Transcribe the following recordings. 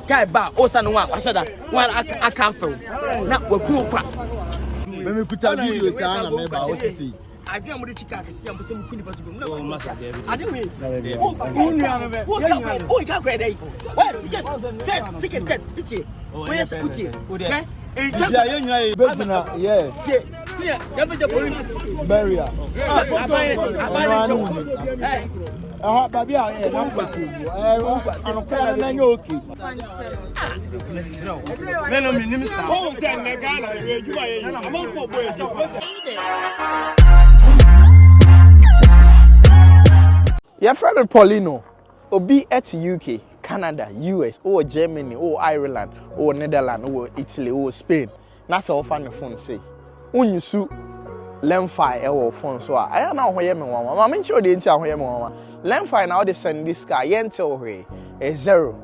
guy ba osa no one asada one aka feel na waku kwa me kuta video sa na me ba o sisi adwe mo de chika ke sia mo se mo kuni patugo na o masa de ade we o nua no be o ka kwa dai wa siket first siket that iti o yes uti me e ya ye nwa e begina yeah tie ya be the police barrier abai baby a e na kwatu o kwatu no kana na nya okay me no minim sa o se na Ghana e ejuma ye amanfo bo ejuma your friend Paulino obi at UK, Canada, US, or Germany, or Ireland, or Netherlands, or Italy, or Spain. That's all fan the phone say. When you sue Lemfi or phone so I don't know where you are. I'm sure they tell where you are. Lemfi now they send this guy until he is 0.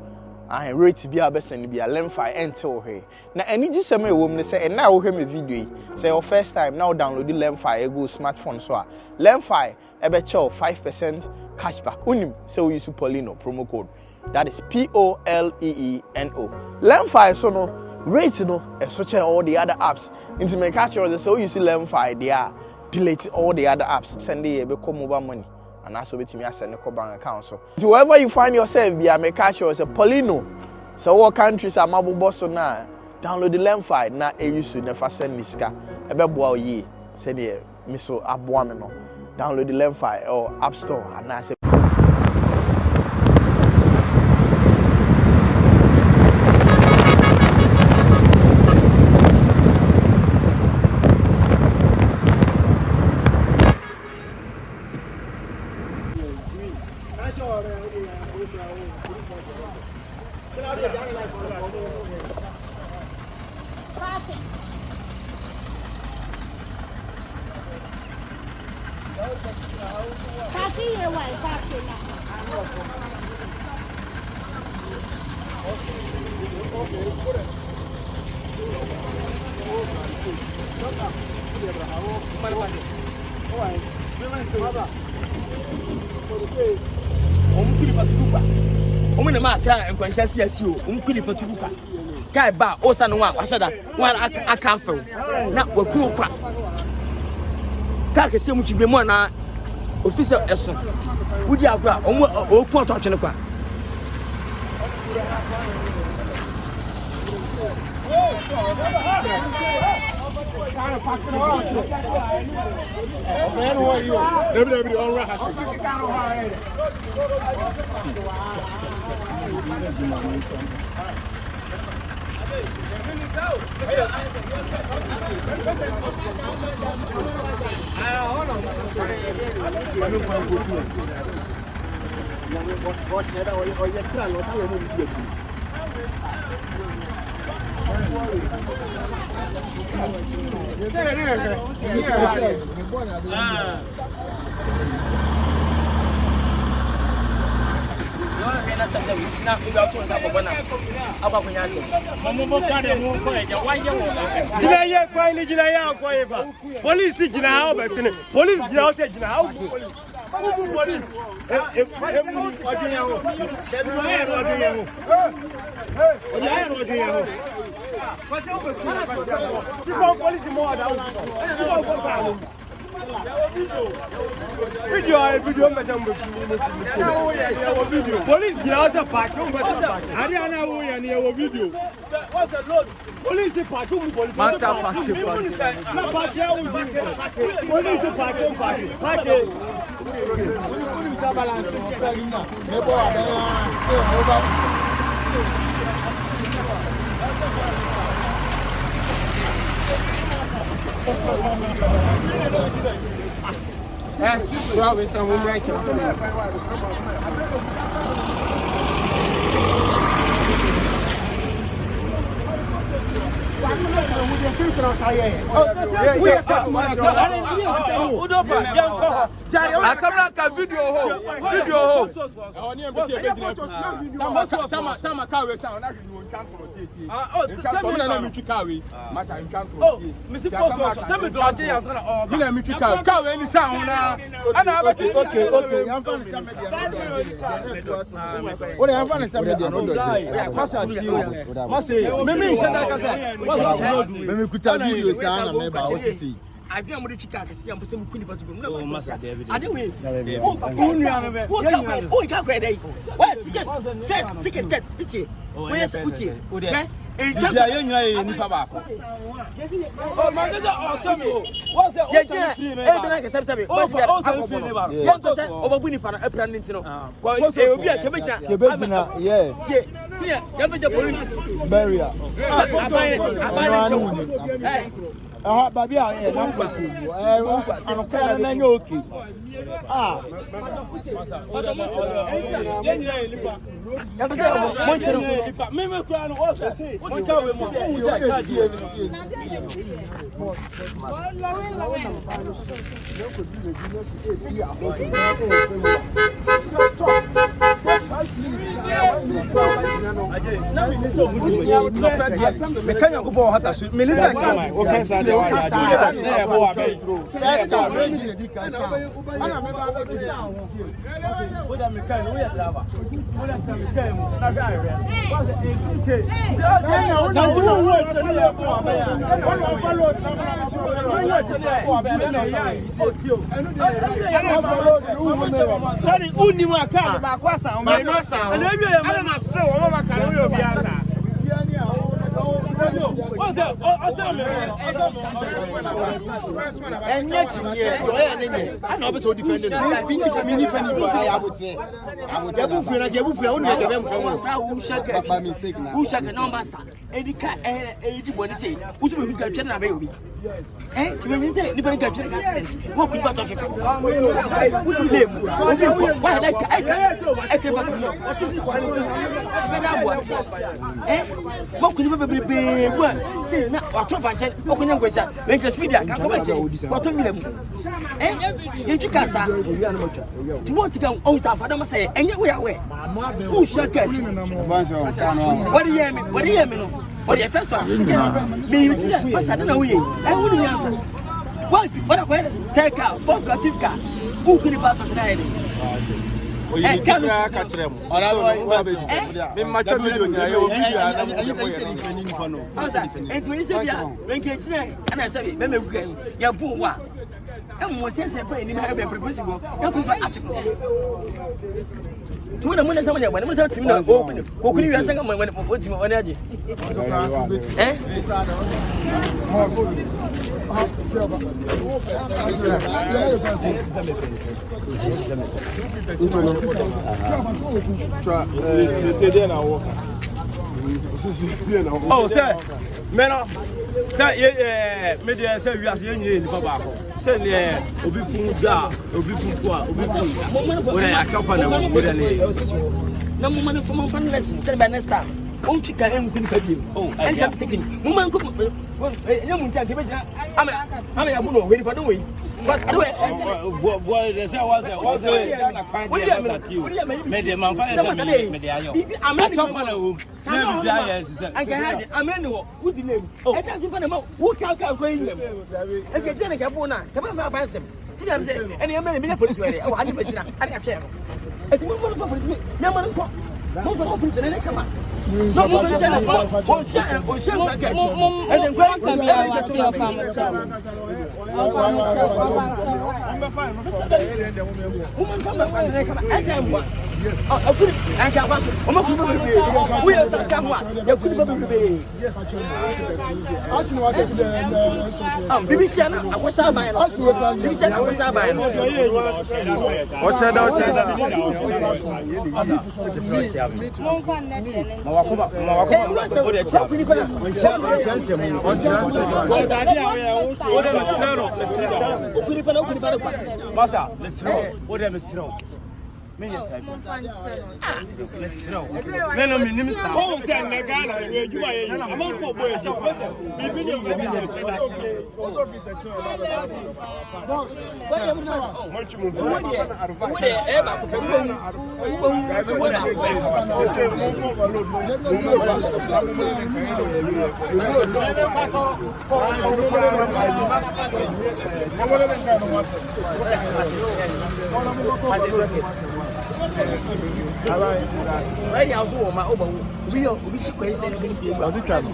I rate to be a best and be a Lemfi until he. Now any just a woman say and now hear me video. Say your first time now download the Lemfi go smartphone so Lemfi ebe chow 5% cashback. Unim so we use Paulino promo code. That is POLEENO. Lemfi so no rate no and switch all the other apps. Into my catch or so you see Lemfi they are delete all the other apps. Send the become mobile money. And that's what me send the bank account. So wherever you find yourself, be a make sure it's a Paulino. So what countries are mobile boss so now? Download the Lemfi na e use never send this car. Ebe boa ye send the miso aboa me no. Download the Lemfi or App Store and I say Omune ma ka enkwanhia siasi o omkuli paturuka guy ba osa no one asada one aka feel na waku kwa ka ke se mu tibe mu na officer eso wudi agwa omu oku oto atwene kwa Police jina how be sene police jina how say jina how video police jina how say park ari ana wo ya ni e wo video what's the load police park police master park na park ya wo police park balance well, we some right here. I don't want to catch some queen, but no, Master David. I don't win. Oh, can't ready. Well, second, pity. Where's the pity? Baby, I am okay. Ah, And yet, I know so defended. I would say, I would by mistake now. Who shall the number stand? Edica, anybody say, who's going to get a baby? Eh, to say, anybody got accident. What could not talk about? Why, like I came back. What could you be? What? Say, now, what to find? What can you go? Make us video. Come on, what to me? Eh, you casa. Do you want to come on? I don't say, and yet we are away. Who shall get? What do you mean? What do you mean? What the first one? Me, what's I don't know. I wouldn't answer. What? Take out 4th or 5th car. Who could you pass tonight? Oh, sir, man, sir, media say we are seeing you in the Papa. Say, Obi Funza, Obi Fukua, Obi Fukua. When I accompany them, no money for my fun lesson. Tell by next time. Oh, chicken and couldn't oh, and I'm thinking, woman, I'm a woman, waiting for the way. But the say was a you made them on fire. I'm not talking home. I can have it. I'm annual. Would be name. I can't give them out. Who can't going them? If you're telling Capona, come on, pass him. See, I'm saying, and you're many police ready. Oh, I can't care. At the moment of me, no one. Move on, put the next one. No, move on, Me yes, I Mo fan channel. let's know. Me No, me name is Oh, say na Ghana, you are. I'm on for boy. Bibi ni obi na. Right now, so my over. We are we should question anything. I think I'm.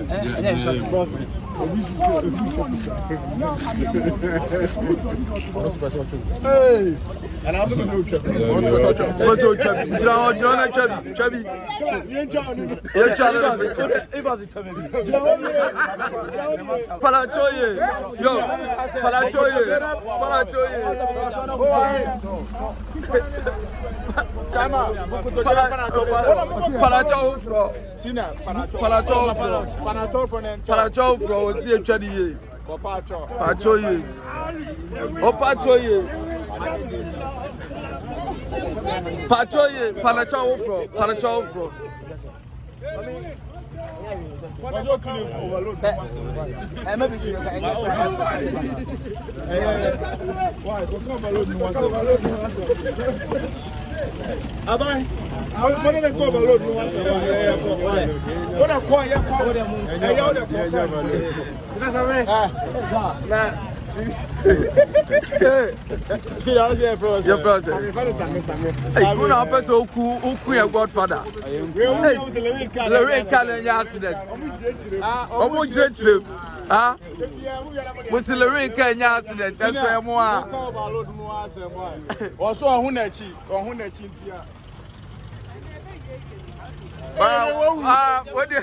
And then so Hey. And I'm going to check. What's up, Chubby? John, Chubby. You're Chubby. If I was to me. Palachoye. Yo, Palachoye. Time out. Palacho fro. Sina. Palacho fro. Was the Chadi? Pachoye. Pachoye. Palacho fro. maybe she Abai, I was going to go below. What a quiet see, I was here for your brother. Hey, you know, person who your godfather. The red car in accident. Almost dreadful. Ah, was the red car in accident? That's why more. Also, a Hunachi or Hunachi. What do you?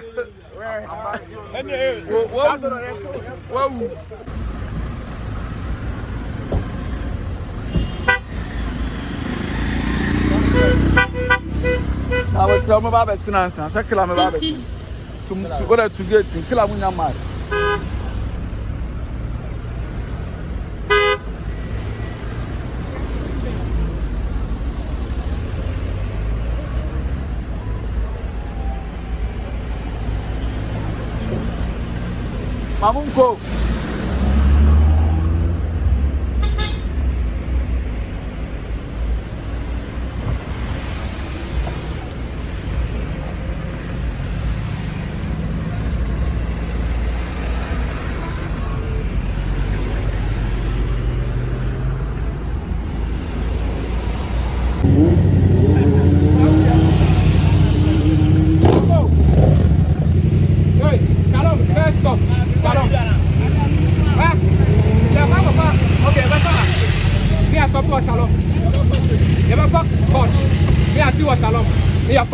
I will tell my Baba Sinans and Sakala Baba to go to get in Kilamunya Mar. Mamunko.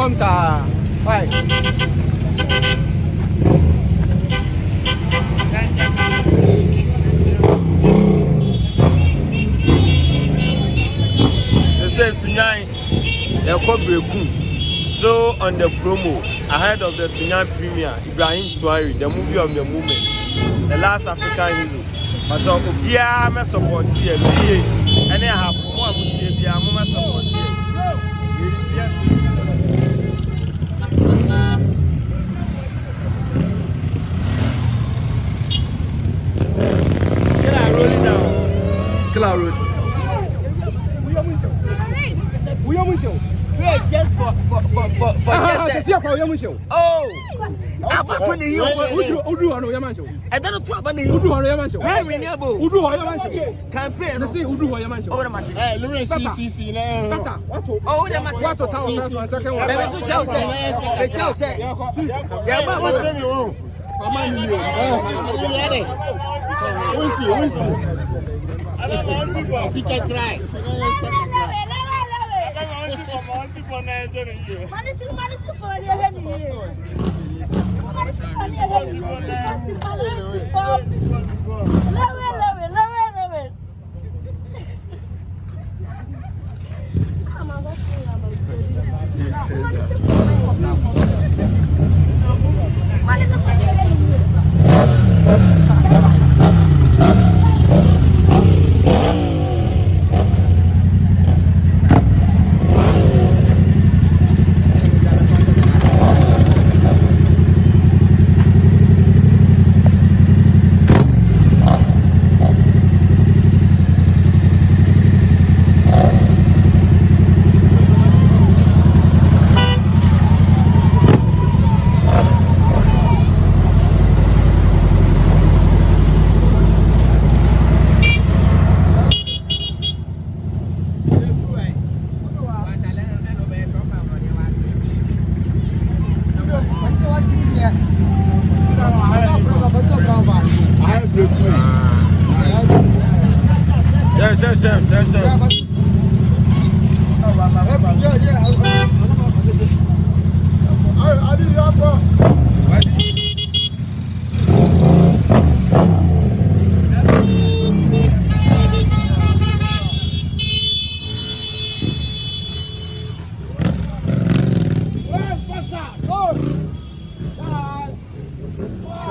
From sa right It says Sunyani, still on the promo ahead of the Sunyani premiere. Ibrahim Tuari, the movie of the moment, the last African hero. But Obia me support here, and I have more movie. I'm support here. Killer Road. Wait, just for just oh, about 20 years. Udu ano yamancho. I don't know about the Udu ano yamancho. very renewable. Udu ho yamancho. Campaign. Na say Udu ho yamancho. Oh, the matter. Hey, Lilwin CC na. Tata, wato. Oh, the matter. Wato town first one second one. Baby, so Chelsea. The Chelsea. Yeah, but Amani yo. Yes.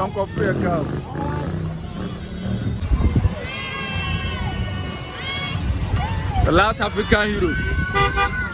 Uncle Free girl. The last African hero.